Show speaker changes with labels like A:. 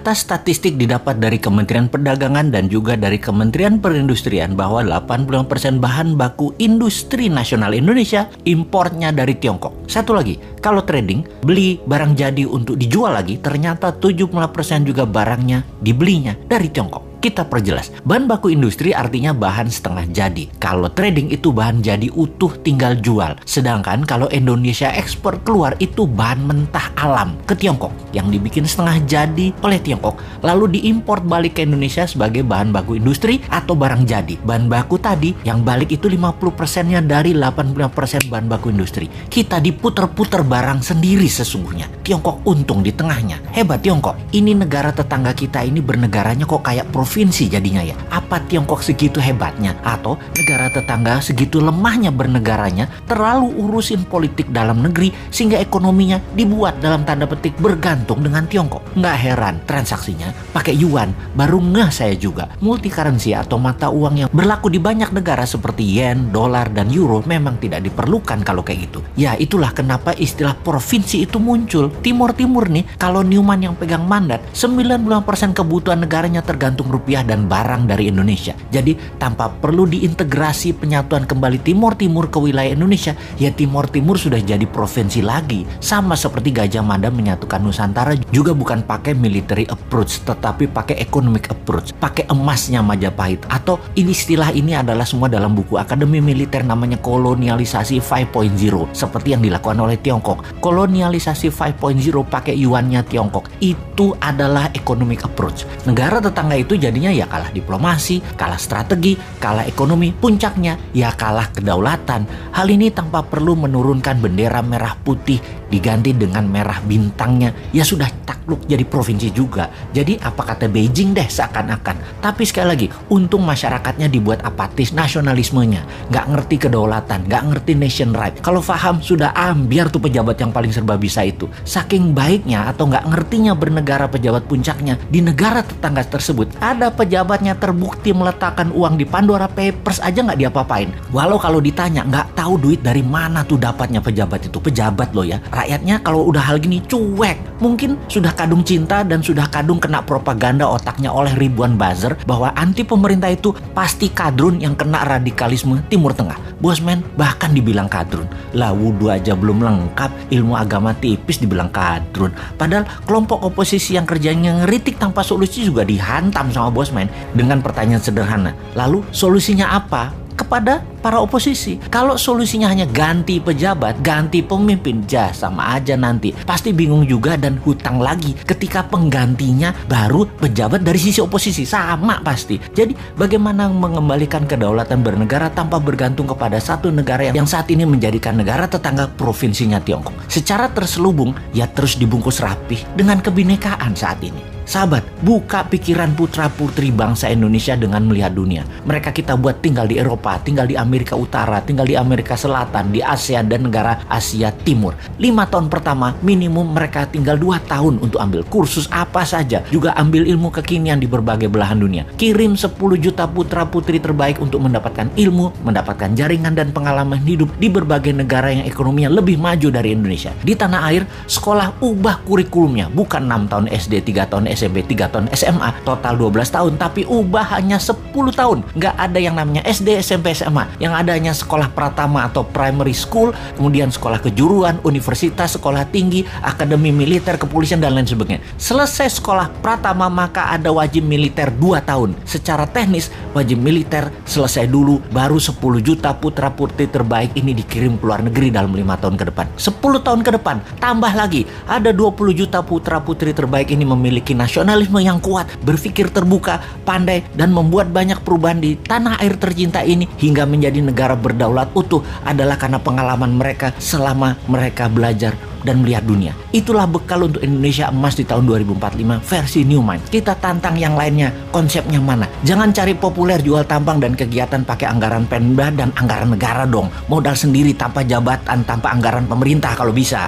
A: Data statistik didapat dari Kementerian Perdagangan dan juga dari Kementerian Perindustrian bahwa 85% bahan baku industri nasional Indonesia importnya dari Tiongkok. Satu lagi, kalau trading, beli barang jadi untuk dijual lagi, ternyata 70% juga barangnya dibelinya dari Tiongkok. Kita perjelas, bahan baku industri artinya bahan setengah jadi. Kalau trading itu bahan jadi utuh tinggal jual. Sedangkan kalau Indonesia ekspor keluar itu bahan mentah alam ke Tiongkok yang dibikin setengah jadi oleh Tiongkok lalu diimpor balik ke Indonesia sebagai bahan baku industri atau barang jadi. Bahan baku tadi yang balik itu 50%-nya dari 85% bahan baku industri. Kita diputer-puter barang sendiri sesungguhnya. Tiongkok untung di tengahnya. Hebat Tiongkok. Ini negara tetangga kita ini bernegaranya kok kayak provinsi jadinya ya. Apa Tiongkok segitu hebatnya? Atau negara tetangga segitu lemahnya bernegaranya, terlalu urusin politik dalam negeri sehingga ekonominya dibuat dalam tanda petik bergantung dengan Tiongkok. Nggak heran transaksinya pakai yuan. Baru ngeh saya juga. Multi currency atau mata uang yang berlaku di banyak negara seperti yen, dolar, dan euro memang tidak diperlukan kalau kayak gitu. Ya itulah kenapa istilah provinsi itu muncul. Timur nih, kalau Newman yang pegang mandat, 90% kebutuhan negaranya tergantung rupiah dan barang dari Indonesia. Jadi tanpa perlu diintegrasi penyatuan kembali Timur ke wilayah Indonesia, ya Timur sudah jadi provinsi lagi. Sama seperti Gajah Mada menyatukan Nusantara juga bukan pakai military approach, tetapi pakai economic approach, pakai emasnya Majapahit. Atau istilah ini adalah semua dalam buku Akademi Militer, namanya kolonialisasi 5.0, seperti yang dilakukan oleh Tiongkok. Kolonialisasi 5.0 pakai yuannya Tiongkok. Itu adalah economic approach. Negara tetangga itu jadinya ya kalah diplomasi, kalah strategi, kalah ekonomi, puncaknya ya kalah kedaulatan. Hal ini tanpa perlu menurunkan bendera merah putih diganti dengan merah bintangnya, ya sudah takluk jadi provinsi juga. Jadi apa kata Beijing deh seakan-akan. Tapi sekali lagi, untung masyarakatnya dibuat apatis nasionalismenya, nggak ngerti kedaulatan, nggak ngerti nation right. Kalau paham sudah biar tuh pejabat yang paling serba bisa itu. Saking baiknya atau nggak ngertinya bernegara pejabat puncaknya, di negara tetangga tersebut ada pejabatnya terbukti meletakkan uang di Pandora Papers aja nggak diapa-apain. Walau kalau ditanya nggak tahu duit dari mana tuh dapatnya pejabat itu. Pejabat loh ya. Rakyatnya kalau udah hal gini cuek. Mungkin sudah kadung cinta dan sudah kadung kena propaganda otaknya oleh ribuan buzzer bahwa anti pemerintah itu pasti kadrun yang kena radikalisme Timur Tengah. Bosman bahkan dibilang kadrun. Lah wudhu aja belum lengkap, ilmu agama tipis dibilang kadrun. Padahal kelompok oposisi yang kerjanya ngeritik tanpa solusi juga dihantam sama Bosman dengan pertanyaan sederhana. Lalu solusinya apa? Kepada para oposisi. Kalau solusinya hanya ganti pejabat, ganti pemimpin, sama aja nanti. Pasti bingung juga dan hutang lagi ketika penggantinya baru pejabat dari sisi oposisi. Sama pasti. Jadi bagaimana mengembalikan kedaulatan bernegara tanpa bergantung kepada satu negara yang saat ini menjadikan negara tetangga provinsinya Tiongkok. Secara terselubung, ya terus dibungkus rapih dengan kebinekaan saat ini. Sahabat, buka pikiran putra-putri bangsa Indonesia dengan melihat dunia. Mereka kita buat tinggal di Eropa, tinggal di Amerika Utara, tinggal di Amerika Selatan, di ASEAN dan negara Asia Timur. 5 tahun pertama minimum mereka tinggal 2 tahun untuk ambil kursus apa saja. Juga ambil ilmu kekinian di berbagai belahan dunia. Kirim 10 juta putra-putri terbaik untuk mendapatkan ilmu, mendapatkan jaringan dan pengalaman hidup di berbagai negara yang ekonominya lebih maju dari Indonesia. Di tanah air, sekolah ubah kurikulumnya. Bukan 6 tahun SD, 3 tahun SMP, 3 tahun SMA, total 12 tahun, tapi ubah hanya 10 tahun. Nggak ada yang namanya SD, SMP, SMA. Yang ada hanya sekolah pratama atau primary school, kemudian sekolah kejuruan, universitas, sekolah tinggi, akademi militer, kepolisian, dan lain sebagainya. Selesai sekolah pratama, maka ada wajib militer 2 tahun. Secara teknis, wajib militer selesai dulu, baru 10 juta putra-putri terbaik ini dikirim ke luar negeri dalam 5 tahun ke depan. 10 tahun ke depan, tambah lagi, ada 20 juta putra-putri terbaik ini memiliki nasionalisme yang kuat, berpikir terbuka, pandai, dan membuat banyak perubahan di tanah air tercinta ini hingga menjadi negara berdaulat utuh adalah karena pengalaman mereka selama mereka belajar dan melihat dunia. Itulah bekal untuk Indonesia emas di tahun 2045 versi Newman. Kita tantang yang lainnya, konsepnya mana? Jangan cari populer jual tampang dan kegiatan pakai anggaran Pemda dan anggaran negara dong. Modal sendiri tanpa jabatan, tanpa anggaran pemerintah kalau bisa.